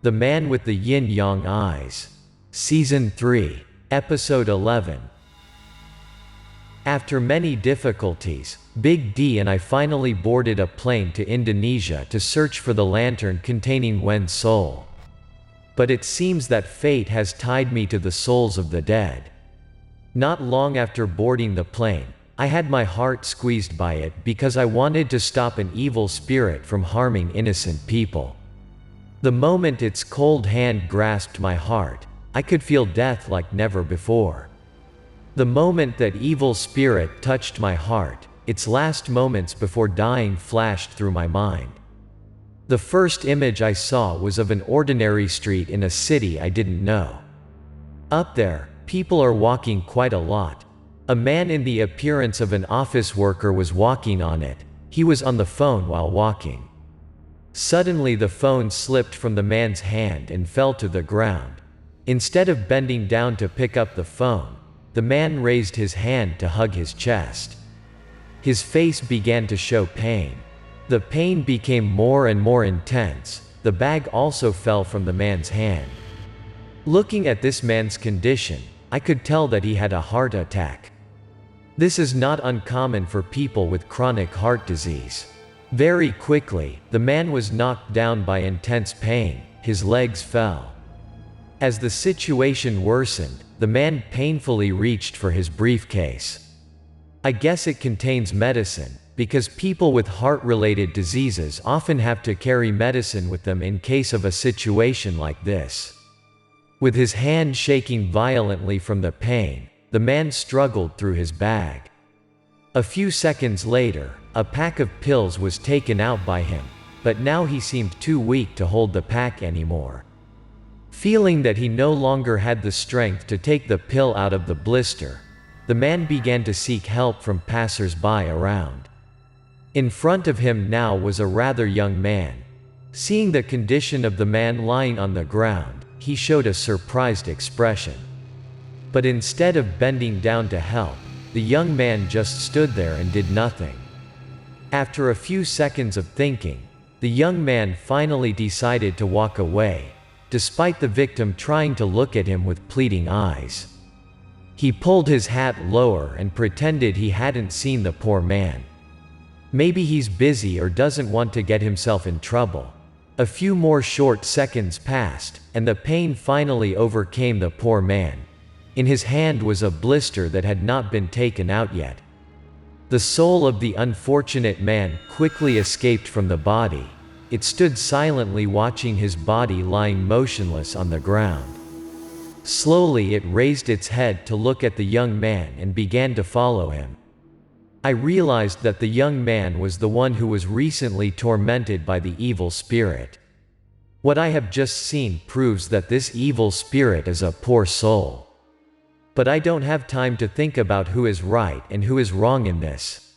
The Man with the Yin-Yang Eyes. Season 3. Episode 11. After many difficulties, Big D and I finally boarded a plane to Indonesia to search for the lantern containing Wen's soul. But it seems that fate has tied me to the souls of the dead. Not long after boarding the plane, I had my heart squeezed by it because I wanted to stop an evil spirit from harming innocent people. The moment its cold hand grasped my heart, I could feel death like never before. The moment that evil spirit touched my heart, its last moments before dying flashed through my mind. The first image I saw was of an ordinary street in a city I didn't know. Up there, people are walking quite a lot. A man in the appearance of an office worker was walking on it. He was on the phone while walking. Suddenly the phone slipped from the man's hand and fell to the ground. Instead of bending down to pick up the phone, the man raised his hand to hug his chest. His face began to show pain. The pain became more and more intense. The bag also fell from the man's hand. Looking at this man's condition, I could tell that he had a heart attack. This is not uncommon for people with chronic heart disease. Very quickly, the man was knocked down by intense pain. His legs fell. As the situation worsened, the man painfully reached for his briefcase. I guess it contains medicine, because people with heart-related diseases often have to carry medicine with them in case of a situation like this. With his hand shaking violently from the pain, the man struggled through his bag. A few seconds later, a pack of pills was taken out by him, but now he seemed too weak to hold the pack anymore. Feeling that he no longer had the strength to take the pill out of the blister, the man began to seek help from passers-by around. In front of him now was a rather young man. Seeing the condition of the man lying on the ground, he showed a surprised expression. But instead of bending down to help, the young man just stood there and did nothing. After a few seconds of thinking, the young man finally decided to walk away, despite the victim trying to look at him with pleading eyes. He pulled his hat lower and pretended he hadn't seen the poor man. Maybe he's busy or doesn't want to get himself in trouble. A few more short seconds passed, and the pain finally overcame the poor man. In his hand was a blister that had not been taken out yet. The soul of the unfortunate man quickly escaped from the body. It stood silently watching his body lying motionless on the ground. Slowly it raised its head to look at the young man and began to follow him. I realized that the young man was the one who was recently tormented by the evil spirit. What I have just seen proves that this evil spirit is a poor soul. But I don't have time to think about who is right and who is wrong in this.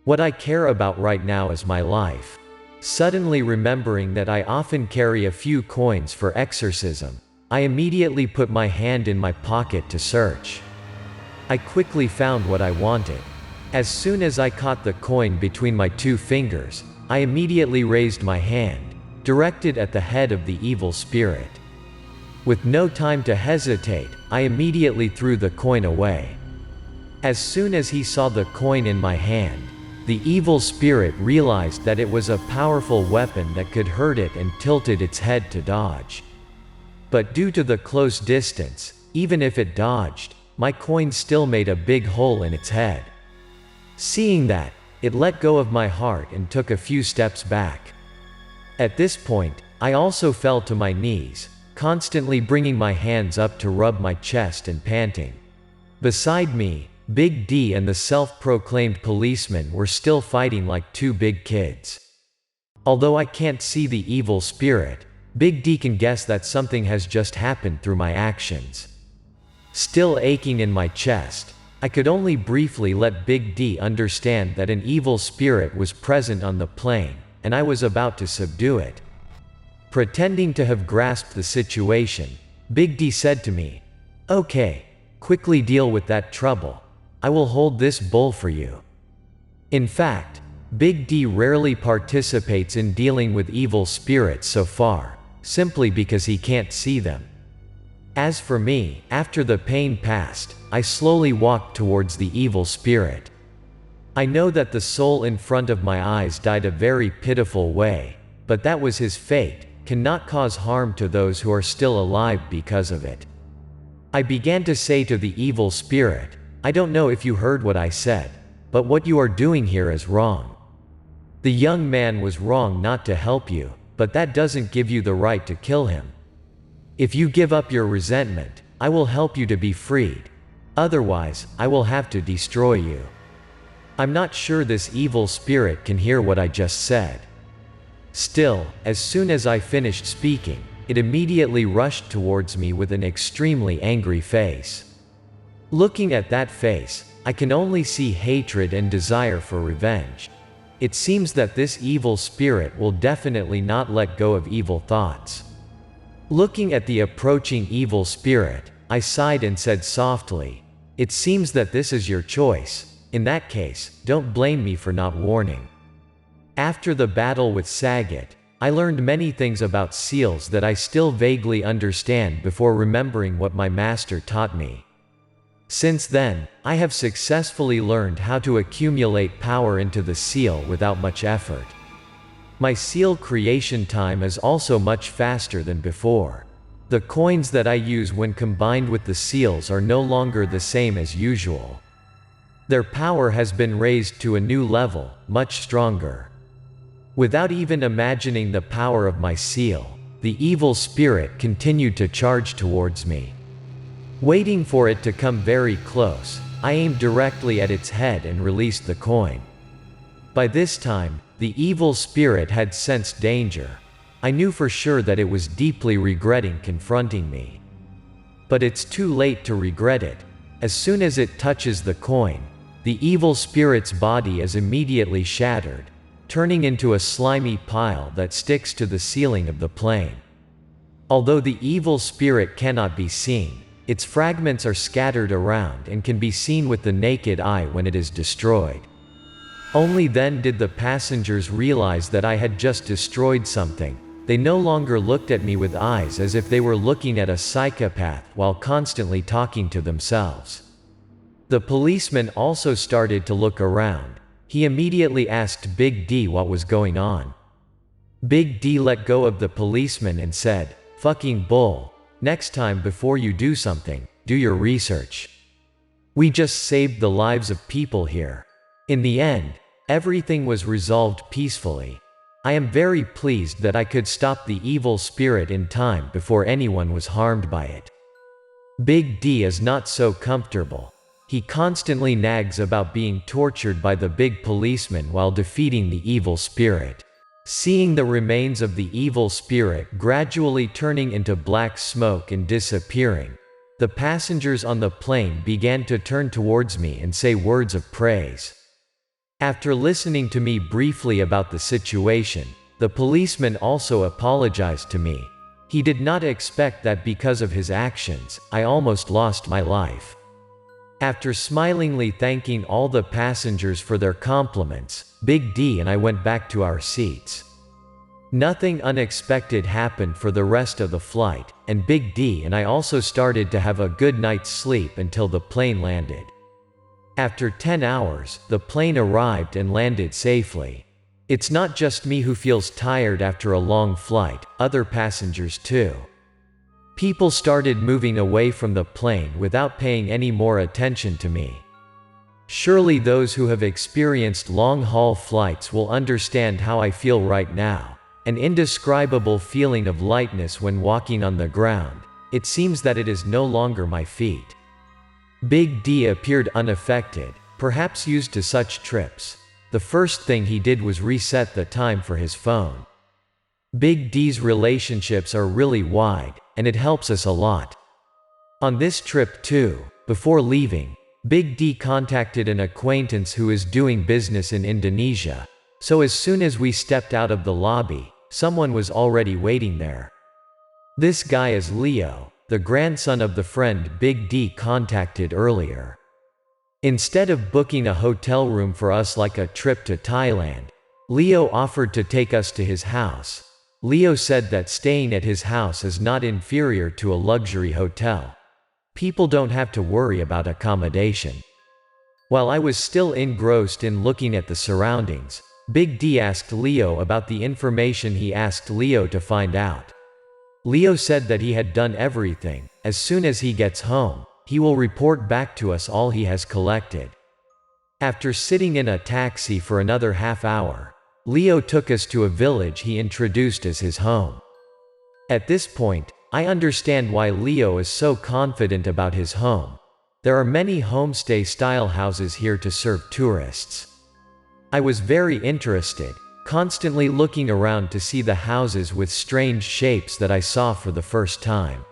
What I care about right now is my life. Suddenly remembering that I often carry a few coins for exorcism, I immediately put my hand in my pocket to search. I quickly found what I wanted. As soon as I caught the coin between my two fingers, I immediately raised my hand, directed at the head of the evil spirit. With no time to hesitate, I immediately threw the coin away. As soon as he saw the coin in my hand, the evil spirit realized that it was a powerful weapon that could hurt it and tilted its head to dodge. But due to the close distance, even if it dodged, my coin still made a big hole in its head. Seeing that, it let go of my heart and took a few steps back. At this point, I also fell to my knees, constantly bringing my hands up to rub my chest and panting. Beside me, Big D and the self-proclaimed policeman were still fighting like two big kids. Although I can't see the evil spirit, Big D can guess that something has just happened through my actions. Still aching in my chest, I could only briefly let Big D understand that an evil spirit was present on the plane, and I was about to subdue it. Pretending to have grasped the situation, Big D said to me, "Okay, quickly deal with that trouble. I will hold this bowl for you." In fact, Big D rarely participates in dealing with evil spirits so far. simply because he can't see them. As for me, after the pain passed, I slowly walked towards the evil spirit. I know that the soul in front of my eyes died a very pitiful way, but that was his fate, cannot cause harm to those who are still alive because of it. I began to say to the evil spirit, I don't know if you heard what I said, but what you are doing here is wrong. The young man was wrong not to help you, but that doesn't give you the right to kill him. If you give up your resentment, I will help you to be freed. Otherwise, I will have to destroy you. I'm not sure this evil spirit can hear what I just said. Still, as soon as I finished speaking, it immediately rushed towards me with an extremely angry face. Looking at that face, I can only see hatred and desire for revenge. It seems that this evil spirit will definitely not let go of evil thoughts. Looking at the approaching evil spirit, I sighed and said softly, "It seems that this is your choice. In that case, don't blame me for not warning." After the battle with Sagat, I learned many things about seals that I still vaguely understand before remembering what my master taught me. Since then, I have successfully learned how to accumulate power into the seal without much effort. My seal creation time is also much faster than before. The coins that I use when combined with the seals are no longer the same as usual. Their power has been raised to a new level, much stronger. Without even imagining the power of my seal, the evil spirit continued to charge towards me. Waiting for it to come very close, I aimed directly at its head and released the coin. By this time, the evil spirit had sensed danger. I knew for sure that it was deeply regretting confronting me. But it's too late to regret it. As soon as it touches the coin, the evil spirit's body is immediately shattered, turning into a slimy pile that sticks to the ceiling of the plane. Although the evil spirit cannot be seen, its fragments are scattered around and can be seen with the naked eye when it is destroyed. Only then did the passengers realize that I had just destroyed something. They no longer looked at me with eyes as if they were looking at a psychopath while constantly talking to themselves. The policeman also started to look around. He immediately asked Big D what was going on. Big D let go of the policeman and said, "Fucking bull. Next time before you do something, do your research. We just saved the lives of people here." In the end, everything was resolved peacefully. I am very pleased that I could stop the evil spirit in time before anyone was harmed by it. Big D is not so comfortable. He constantly nags about being tortured by the big policeman while defeating the evil spirit. Seeing the remains of the evil spirit gradually turning into black smoke and disappearing, the passengers on the plane began to turn towards me and say words of praise. After listening to me briefly about the situation, the policeman also apologized to me. He did not expect that because of his actions, I almost lost my life. After smilingly thanking all the passengers for their compliments, Big D and I went back to our seats. Nothing unexpected happened for the rest of the flight, and Big D and I also started to have a good night's sleep until the plane landed. After 10 hours, the plane arrived and landed safely. It's not just me who feels tired after a long flight, other passengers too. People started moving away from the plane without paying any more attention to me. Surely those who have experienced long-haul flights will understand how I feel right now. An indescribable feeling of lightness when walking on the ground. It seems that it is no longer my feet. Big D appeared unaffected, perhaps used to such trips. The first thing he did was reset the time for his phone. Big D's relationships are really wide, and it helps us a lot. On this trip too, before leaving, Big D contacted an acquaintance who is doing business in Indonesia. So as soon as we stepped out of the lobby, someone was already waiting there. This guy is Leo, the grandson of the friend Big D contacted earlier. Instead of booking a hotel room for us like a trip to Thailand, Leo offered to take us to his house. Leo said that staying at his house is not inferior to a luxury hotel. People don't have to worry about accommodation. While I was still engrossed in looking at the surroundings, Big D asked Leo about the information he asked Leo to find out. Leo said that he had done everything. As soon as he gets home, he will report back to us all he has collected. After sitting in a taxi for another half hour, Leo took us to a village he introduced as his home. At this point, I understand why Leo is so confident about his home. There are many homestay-style houses here to serve tourists. I was very interested, constantly looking around to see the houses with strange shapes that I saw for the first time.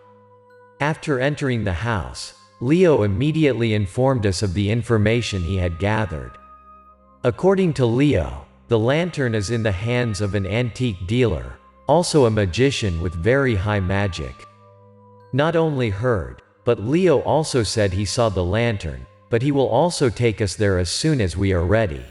After entering the house, Leo immediately informed us of the information he had gathered. According to Leo, the lantern is in the hands of an antique dealer, also a magician with very high magic. Not only heard, but Leo also said he saw the lantern, but he will also take us there as soon as we are ready.